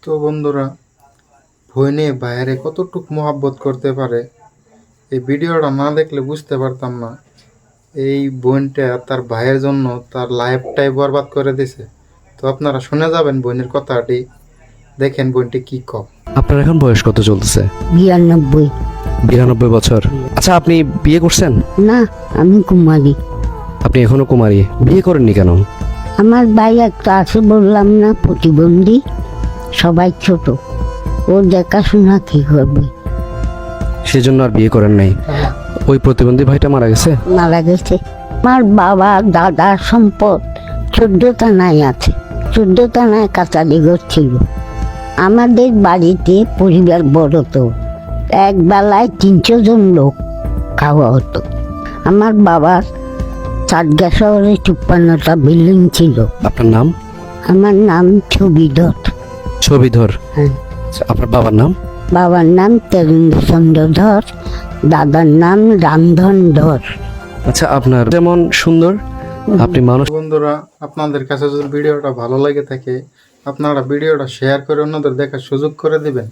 তো বন্ধুরা, বোনে বাইরে কতটুক মহাব্বত করতে পারে এই ভিডিওটা না দেখলে বুঝতে পারতাম না। এই বোনটা তার ভাইয়ের জন্য তার লাইফটাই বরবাদ করে দিছে। তো আপনারা শুনে যাবেন বোনের কথাটি, দেখেন বোনটি কি কম। আপনার এখন বয়স কত চলতেছে? 92। 92 বছর। আচ্ছা, আপনি বিয়ে করছেন? না, আমি কুমারী। আপনি এখনো কুমারী, বিয়ে করেননি কেন? আমার ভাই একটা আছে, বললাম না, প্রতিবন্ধী। সবাই ছোট, ও দেখাশোনা কি করবে? সেজন্য আর বিয়ে করেন নাই। ওই প্রতিবন্ধী ভাইটা মারা গেছে? মারা গেছে। আমার বাবা দাদার সম্পদ 14 থানায় আছে। 14 থানায় কাচারি ঘর ছিল। আমাদের বাড়িতে পরিবার বড়, তো এক বেলায় 300 জন লোক খাওয়া হতো। আমার বাবার চাটগা শহরে 54টা বিল্ডিং ছিল। আপনার নাম? আমার নাম ছবিধর। ছবিধর। হ্যাঁ। আচ্ছা, আপনার বাবার নাম? বাবার নাম তেরেন্দ্রচন্দ্র ধর, দাদার নাম রামধন ধর। আচ্ছা, আপনার যেমন সুন্দর, আপনি মানুষ। বন্ধুরা, আপনাদের কাছে যদি ভিডিওটা ভালো লাগে থাকে, আপনারা ভিডিওটা শেয়ার করে অন্যদের দেখার সুযোগ করে দিবেন।